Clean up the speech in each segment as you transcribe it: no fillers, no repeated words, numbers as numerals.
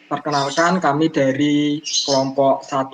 Perkenalkan, kami dari kelompok 1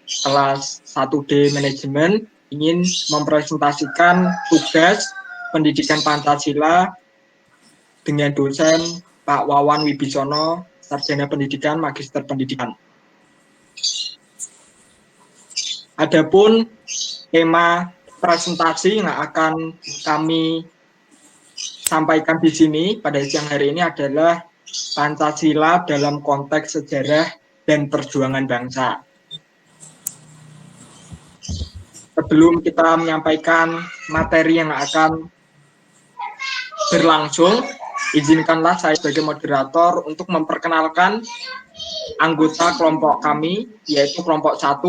kelas 1D Manajemen ingin mempresentasikan tugas pendidikan Pancasila dengan dosen Pak Wawan Wibisono, Sarjana Pendidikan, Magister Pendidikan. Adapun tema presentasi yang akan kami sampaikan di sini pada siang hari ini adalah Pancasila dalam konteks sejarah dan perjuangan bangsa. Sebelum kita menyampaikan materi yang akan berlangsung, izinkanlah saya sebagai moderator untuk memperkenalkan anggota kelompok kami, yaitu kelompok 1.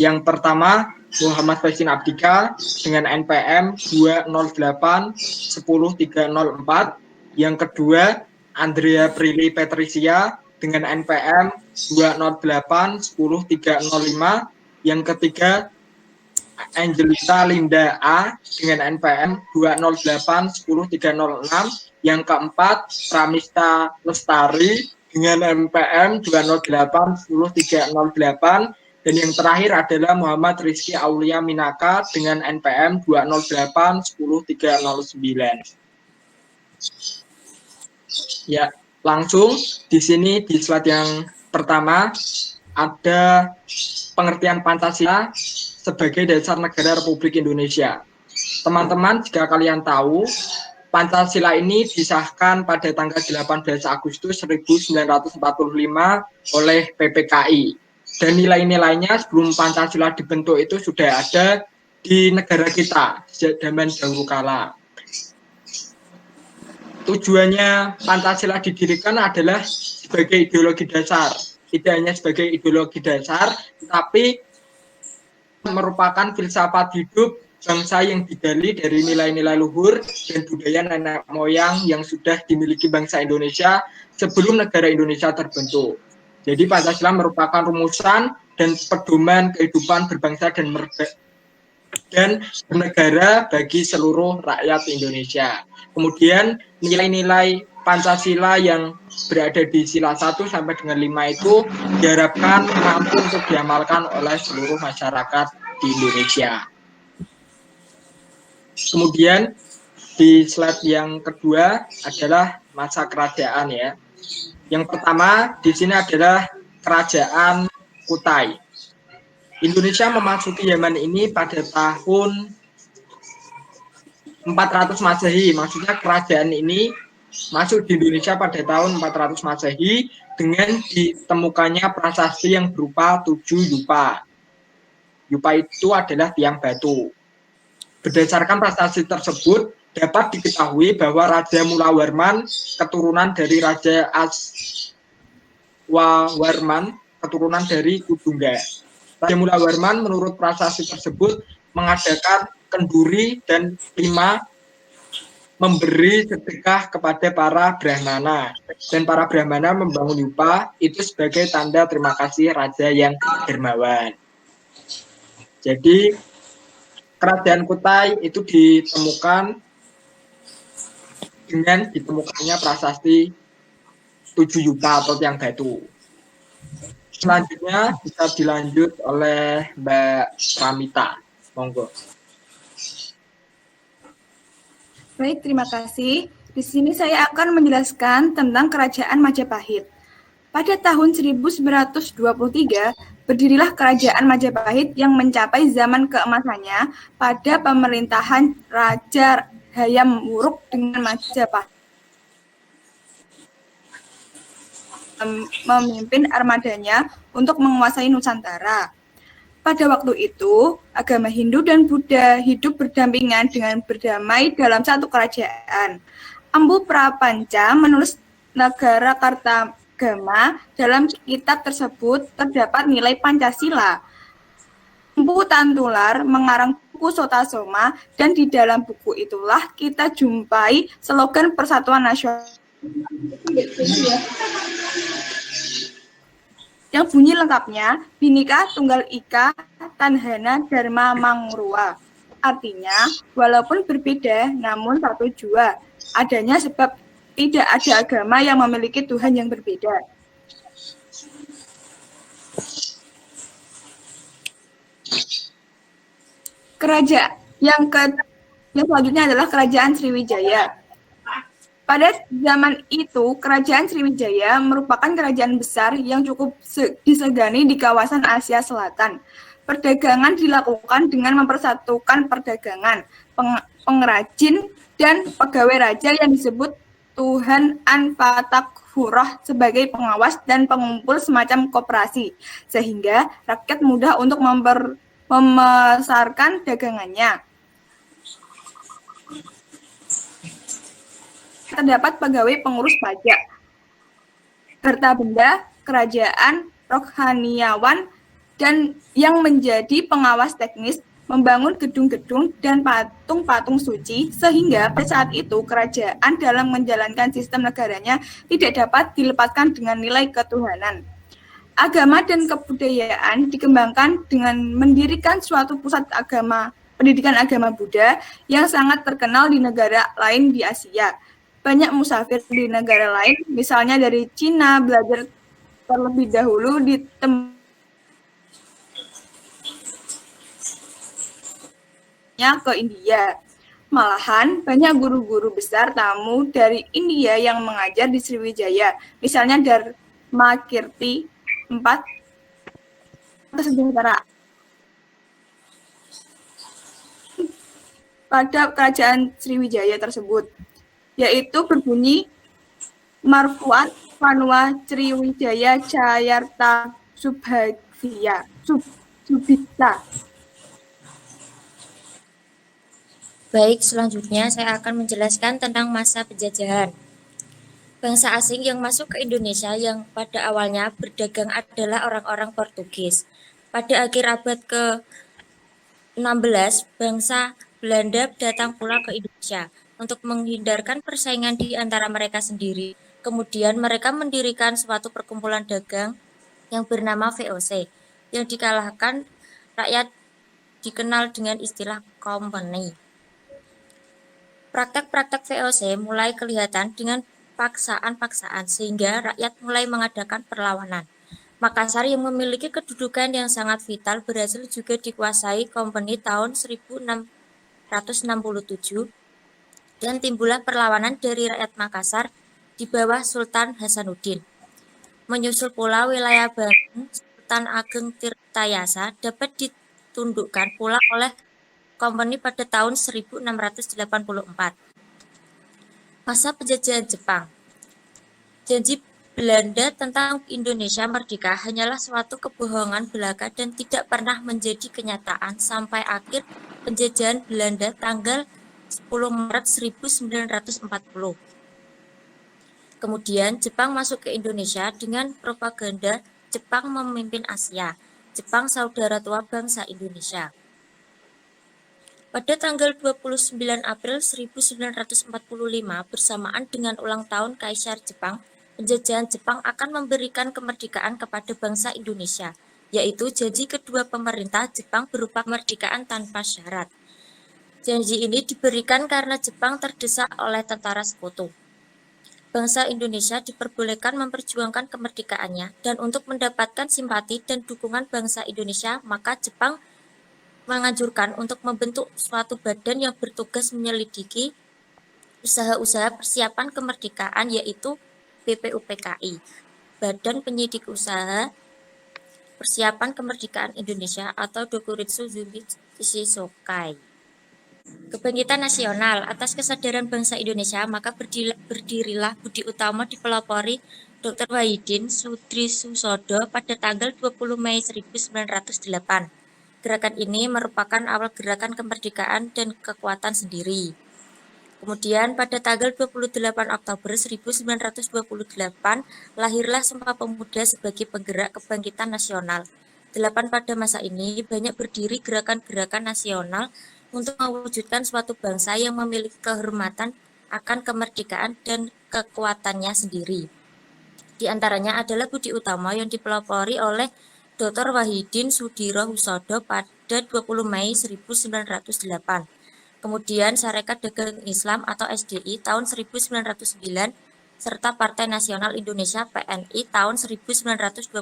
Yang pertama, Muhammad Faizin Abdika dengan NPM 208-10304. Yang kedua, Andrea Prilly Patricia dengan NPM 208-10305. Yang ketiga, Angelita Linda A dengan NPM 208-10306. Yang keempat, Pramista Lestari dengan NPM 208-10308. Dan yang terakhir adalah Muhammad Rizky Aulia Minaka dengan NPM 208-10309. Ya, langsung di sini di slide yang pertama ada pengertian Pancasila sebagai dasar negara Republik Indonesia. Teman-teman, jika kalian tahu, Pancasila ini disahkan pada tanggal 18 Agustus 1945 oleh PPKI. Dan nilai-nilainya sebelum Pancasila dibentuk itu sudah ada di negara kita sejak zaman dahulu kala. Tujuannya Pancasila didirikan adalah sebagai ideologi dasar. Tidak hanya sebagai ideologi dasar, tetapi merupakan filsafat hidup bangsa yang digali dari nilai-nilai luhur dan budaya nenek moyang yang sudah dimiliki bangsa Indonesia sebelum negara Indonesia terbentuk. Jadi Pancasila merupakan rumusan dan pedoman kehidupan berbangsa dan bernegara bagi seluruh rakyat Indonesia. Kemudian nilai-nilai Pancasila yang berada di sila 1 sampai dengan 5 itu diharapkan mampu untuk diamalkan oleh seluruh masyarakat di Indonesia. Kemudian di slide yang kedua adalah masa kerajaan ya. Yang pertama di sini adalah Kerajaan Kutai. Indonesia memasuki zaman ini pada tahun 400 Masehi. Maksudnya kerajaan ini masuk di Indonesia pada tahun 400 Masehi dengan ditemukannya prasasti yang berupa 7 yupa. Yupa itu adalah tiang batu. Berdasarkan prasasti tersebut, dapat diketahui bahwa Raja Mulawarman, keturunan dari Raja Aswawarman, keturunan dari Kudungga. Raja Mulawarman menurut prasasti tersebut mengadakan kenduri dan 5 memberi sedekah kepada para Brahmana. Dan para Brahmana membangun yupa itu sebagai tanda terima kasih Raja yang dermawan. Jadi Kerajaan Kutai itu ditemukan dengan ditemukannya prasasti 7 yupa atau tiang batu. Selanjutnya bisa dilanjut oleh Mbak Pramita. Monggo. Baik, terima kasih. Di sini saya akan menjelaskan tentang Kerajaan Majapahit. Pada tahun 1923, berdirilah Kerajaan Majapahit yang mencapai zaman keemasannya pada pemerintahan Raja Hayam Wuruk dengan Majapahit memimpin armadanya untuk menguasai Nusantara. Pada waktu itu, agama Hindu dan Buddha hidup berdampingan dengan berdamai dalam satu kerajaan. Ambu Prapanca menulis Negara Kartagama. Dalam kitab tersebut terdapat nilai Pancasila. Empu Tantular mengarang buku Sotasoma, dan di dalam buku itulah kita jumpai slogan Persatuan Nasional yang bunyi lengkapnya Bhinneka Tunggal Ika Tanhana Dharma Mangrua. Artinya, walaupun berbeda namun satu jua. Adanya sebab tidak ada agama yang memiliki Tuhan yang berbeda. Kerajaan yang selanjutnya adalah Kerajaan Sriwijaya. Pada zaman itu, Kerajaan Sriwijaya merupakan kerajaan besar yang cukup disegani di kawasan Asia Selatan. Perdagangan dilakukan dengan mempersatukan perdagangan, pengrajin, dan pegawai raja yang disebut Tuhan An-Fatakhurah sebagai pengawas dan pengumpul semacam koperasi, sehingga rakyat mudah untuk memasarkan dagangannya. Terdapat pegawai pengurus pajak, harta benda, kerajaan, rohaniawan, dan yang menjadi pengawas teknis, membangun gedung-gedung dan patung-patung suci, sehingga pada saat itu kerajaan dalam menjalankan sistem negaranya tidak dapat dilepaskan dengan nilai ketuhanan. Agama dan kebudayaan dikembangkan dengan mendirikan suatu pusat pendidikan agama Buddha yang sangat terkenal di negara lain di Asia. Banyak musafir di negara lain, misalnya dari Cina, belajar terlebih dahulu di ke India. Malahan, banyak guru-guru besar tamu dari India yang mengajar di Sriwijaya, misalnya Dharma Kirti IV sejahtera. Pada kerajaan Sriwijaya tersebut, yaitu berbunyi Marfuat Vanua Sriwijaya Jayarta Subhita. Baik, selanjutnya saya akan menjelaskan tentang masa penjajahan. Bangsa asing yang masuk ke Indonesia yang pada awalnya berdagang adalah orang-orang Portugis. Pada akhir abad ke-16, bangsa Belanda datang pula ke Indonesia untuk menghindarkan persaingan di antara mereka sendiri. Kemudian mereka mendirikan suatu perkumpulan dagang yang bernama VOC, yang dikalahkan rakyat dikenal dengan istilah company. Praktek-praktek VOC mulai kelihatan dengan paksaan-paksaan sehingga rakyat mulai mengadakan perlawanan. Makassar yang memiliki kedudukan yang sangat vital berhasil juga dikuasai company tahun 1667 dan timbullah perlawanan dari rakyat Makassar di bawah Sultan Hasanuddin. Menyusul pula wilayah Banten, Sultan Ageng Tirtayasa dapat ditundukkan pula oleh company pada tahun 1684. Masa penjajahan Jepang. Janji Belanda tentang Indonesia merdeka hanyalah suatu kebohongan belaka dan tidak pernah menjadi kenyataan sampai akhir penjajahan Belanda tanggal 10 Maret 1940. Kemudian Jepang masuk ke Indonesia dengan propaganda Jepang memimpin Asia. Jepang saudara tua bangsa Indonesia. Pada tanggal 29 April 1945 bersamaan dengan ulang tahun Kaisar Jepang, penjajahan Jepang akan memberikan kemerdekaan kepada bangsa Indonesia, yaitu janji kedua pemerintah Jepang berupa kemerdekaan tanpa syarat. Janji ini diberikan karena Jepang terdesak oleh tentara sekutu. Bangsa Indonesia diperbolehkan memperjuangkan kemerdekaannya, dan untuk mendapatkan simpati dan dukungan bangsa Indonesia, maka Jepang menganjurkan untuk membentuk suatu badan yang bertugas menyelidiki usaha-usaha persiapan kemerdekaan, yaitu BPUPKI, Badan Penyidik Usaha Persiapan Kemerdekaan Indonesia atau Dokuritsu Zumichi Sokai. Kebangkitan nasional. Atas kesadaran bangsa Indonesia, maka berdirilah budi utama dipelopori Dr. Wahidin Soedrisoesodo pada tanggal 20 Mei 1908. Gerakan ini merupakan awal gerakan kemerdekaan dan kekuatan sendiri. Kemudian pada tanggal 28 Oktober 1928 lahirlah Sumpah Pemuda sebagai penggerak kebangkitan nasional. Pada masa ini banyak berdiri gerakan-gerakan nasional untuk mewujudkan suatu bangsa yang memiliki kehormatan akan kemerdekaan dan kekuatannya sendiri. Di antaranya adalah budi utama yang dipelopori oleh Dr. Wahidin Soedirohusodo pada 20 Mei 1908. Kemudian Sarekat Dagang Islam atau SDI tahun 1909 serta Partai Nasional Indonesia PNI tahun 1927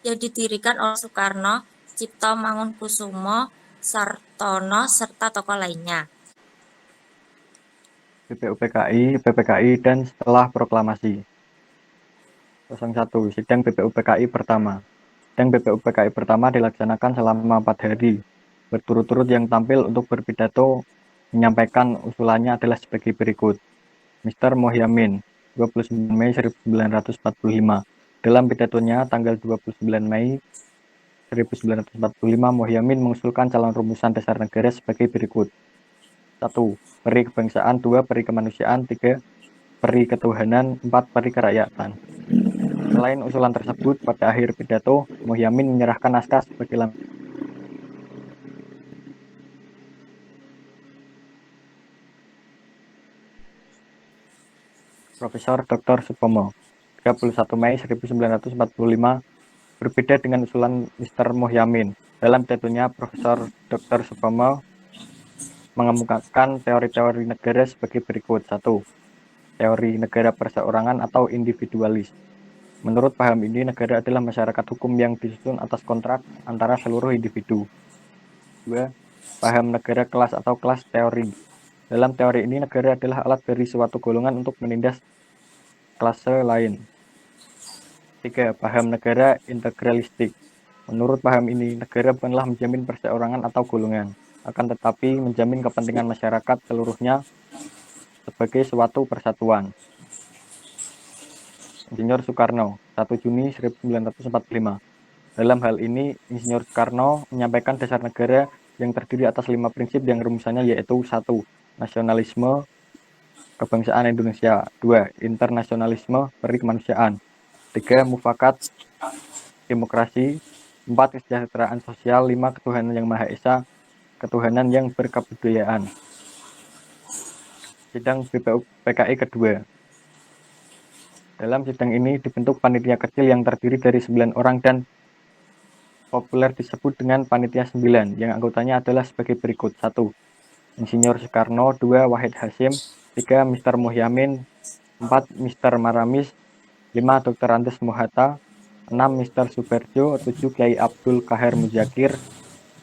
yang didirikan oleh Soekarno, Cipto Mangunkusumo, Sartono, serta tokoh lainnya. BPUPKI, dan setelah proklamasi. 01. Sidang BPUPKI pertama. Sidang BPUPKI pertama dilaksanakan selama 4 hari. Berturut-turut yang tampil untuk berpidato menyampaikan usulannya adalah sebagai berikut. Mr. Mohyamin, 29 Mei 1945. Dalam pidatonya tanggal 29 Mei 1945, Mohyamin mengusulkan calon rumusan dasar negara sebagai berikut. 1. Peri kebangsaan, 2. Peri kemanusiaan, 3. Peri ketuhanan, 4. Peri kerakyatan. Selain usulan tersebut, pada akhir pidato, Mohyamin menyerahkan naskah sebagai Profesor Dr. Supomo, 31 Mei 1945, berbeda dengan usulan Mr. Mohyamin. Dalam pidatonya, Profesor Dr. Supomo mengemukakan teori-teori negara sebagai berikut. 1. Teori negara perseorangan atau individualis. Menurut paham ini, negara adalah masyarakat hukum yang disusun atas kontrak antara seluruh individu. 2. Paham negara kelas atau kelas teori. Dalam teori ini, negara adalah alat dari suatu golongan untuk menindas klase lain. 3. Paham negara integralistik. Menurut paham ini, negara bukanlah menjamin perseorangan atau golongan, akan tetapi menjamin kepentingan masyarakat seluruhnya sebagai suatu persatuan. Insinyur Soekarno, 1 Juni 1945. Dalam hal ini, Insinyur Soekarno menyampaikan dasar negara yang terdiri atas 5 prinsip yang rumusannya yaitu 1. Nasionalisme kebangsaan Indonesia, 2. Internasionalisme peri kemanusiaan, 3. Mufakat demokrasi, 4. Kesejahteraan sosial, 5. Ketuhanan yang Maha Esa, ketuhanan yang berkebudayaan. Sidang BPUPKI kedua. Dalam sidang ini dibentuk panitia kecil yang terdiri dari 9 orang dan populer disebut dengan panitia 9, yang anggotanya adalah sebagai berikut. 1. Insinyur Soekarno, 2. Wahid Hasyim, 3. Mr. Mohyamin, 4. Mr. Maramis, 5. Dr. Andes Mohatta, 6. Mr. Subarjo, 7. Kiai Abdul Kahar Muzakir,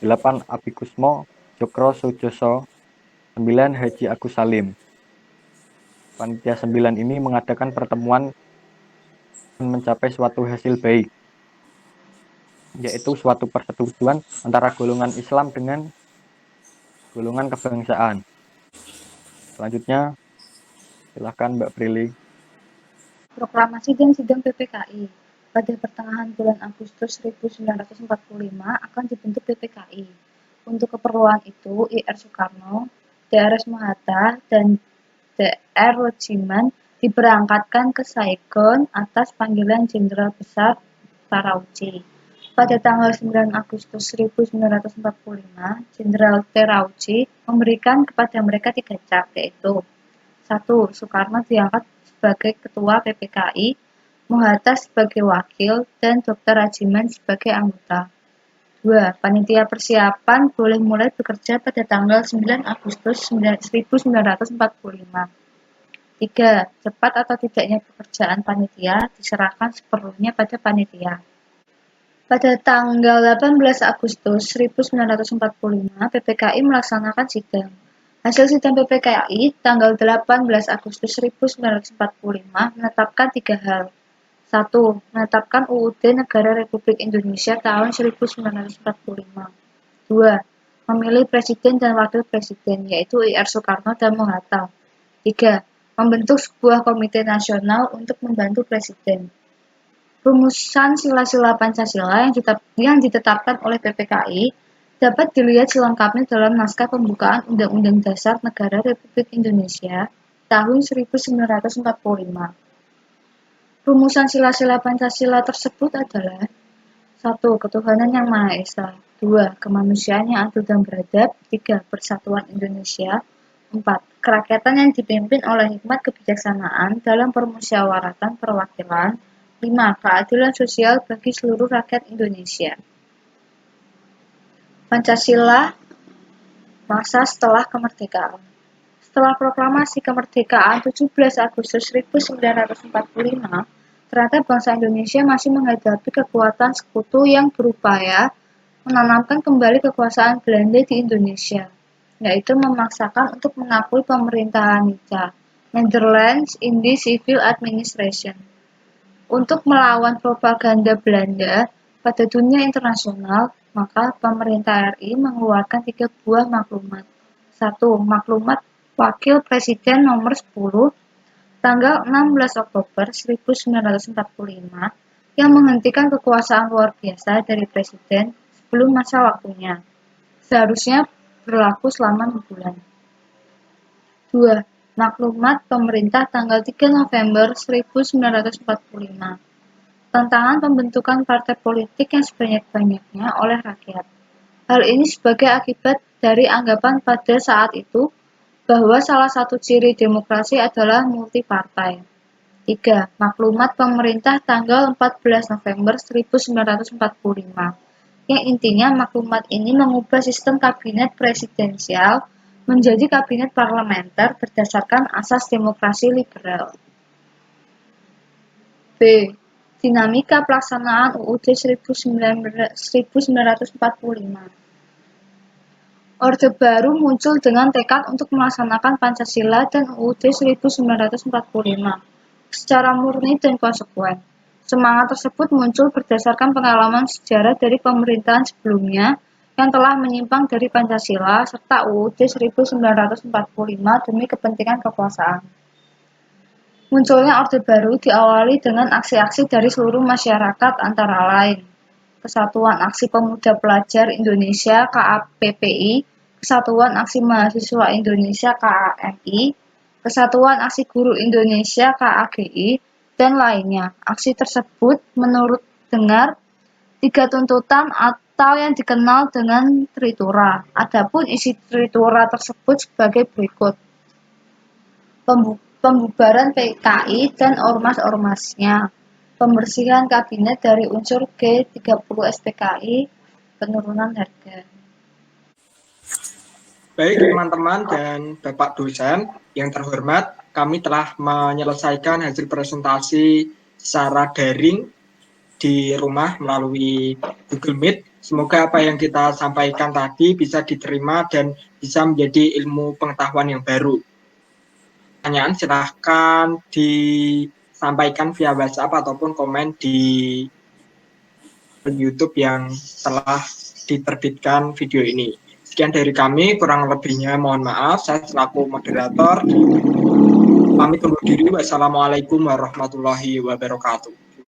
8. Abikusmo Jokro Sujoso, 9. Haji Agus Salim. Panitia 9 ini mengadakan pertemuan dan mencapai suatu hasil baik, yaitu suatu persetujuan antara golongan Islam dengan golongan kebangsaan. Selanjutnya, silakan Mbak Prilly. Proklamasi dan sidang PPKI. Pada pertengahan bulan Agustus 1945 akan dibentuk PPKI. Untuk keperluan itu, Ir Soekarno, Drs Mohatta, dan Dr. Rojiman diberangkatkan ke Saigon atas panggilan Jenderal Besar Terauchi. Pada tanggal 9 Agustus 1945, Jenderal Terauchi memberikan kepada mereka 3 cap, yaitu 1. Soekarno diangkat sebagai Ketua PPKI, Mohatta sebagai Wakil, dan Dr. Rajiman sebagai anggota. 2. Panitia persiapan boleh mulai bekerja pada tanggal 9 Agustus 1945. 3. Cepat atau tidaknya pekerjaan panitia diserahkan sepenuhnya pada panitia. Pada tanggal 18 Agustus 1945, PPKI melaksanakan sidang. Hasil sidang PPKI tanggal 18 Agustus 1945 menetapkan 3 hal. 1. Menetapkan UUD Negara Republik Indonesia tahun 1945. 2. Memilih Presiden dan Wakil Presiden, yaitu Ir Soekarno dan Mohatta. 3. Membentuk sebuah komite nasional untuk membantu Presiden. Rumusan sila-sila Pancasila yang ditetapkan oleh PPKI dapat dilihat selengkapnya dalam naskah pembukaan Undang-Undang Dasar Negara Republik Indonesia tahun 1945. Rumusan sila-sila Pancasila tersebut adalah 1. Ketuhanan yang Maha Esa, 2. Kemanusiaan yang adil dan beradab, 3. Persatuan Indonesia, 4. Kerakyatan yang dipimpin oleh hikmat kebijaksanaan dalam permusyawaratan perwakilan, 5. Keadilan sosial bagi seluruh rakyat Indonesia. Pancasila masa setelah kemerdekaan. Setelah proklamasi kemerdekaan 17 Agustus 1945, ternyata bangsa Indonesia masih menghadapi kekuatan sekutu yang berupaya menanamkan kembali kekuasaan Belanda di Indonesia, yaitu memaksakan untuk mengakui pemerintahan Nica, Netherlands Indies Civil Administration. Untuk melawan propaganda Belanda pada dunia internasional, maka pemerintah RI mengeluarkan 3 buah maklumat. 1. Maklumat Wakil Presiden nomor 10 tanggal 16 Oktober 1945 yang menghentikan kekuasaan luar biasa dari Presiden sebelum masa waktunya. Seharusnya berlaku selama 6 bulan. 2. Maklumat Pemerintah tanggal 3 November 1945 tantangan pembentukan partai politik yang sebanyak-banyaknya oleh rakyat. Hal ini sebagai akibat dari anggapan pada saat itu bahwa salah satu ciri demokrasi adalah multipartai. 3. Maklumat Pemerintah tanggal 14 November 1945 yang intinya maklumat ini mengubah sistem kabinet presidensial menjadi kabinet parlementer berdasarkan asas demokrasi liberal. B. Dinamika pelaksanaan UUD 1945. Orde Baru muncul dengan tekad untuk melaksanakan Pancasila dan UUD 1945 secara murni dan konsekuen. Semangat tersebut muncul berdasarkan pengalaman sejarah dari pemerintahan sebelumnya yang telah menyimpang dari Pancasila serta UUD 1945 demi kepentingan kekuasaan. Munculnya Orde Baru diawali dengan aksi-aksi dari seluruh masyarakat antara lain Kesatuan Aksi Pemuda Pelajar Indonesia KAPPI, Kesatuan Aksi Mahasiswa Indonesia KAMI, Kesatuan Aksi Guru Indonesia KAGI, dan lainnya. Aksi tersebut menurut dengar 3 tuntutan atau yang dikenal dengan Tritura. Adapun isi Tritura tersebut sebagai berikut. Pembubaran PKI dan ormas-ormasnya, pembersihan kabinet dari unsur G30 SPKI, penurunan harga. Baik teman-teman dan Bapak dosen yang terhormat, kami telah menyelesaikan hasil presentasi secara daring di rumah melalui Google Meet. Semoga apa yang kita sampaikan tadi bisa diterima dan bisa menjadi ilmu pengetahuan yang baru. Pertanyaan silahkan disampaikan via WhatsApp ataupun komen di YouTube yang telah diterbitkan video ini. Sekian dari kami, kurang lebihnya mohon maaf. Saya selaku moderator pamit undur diri. Wassalamualaikum warahmatullahi wabarakatuh.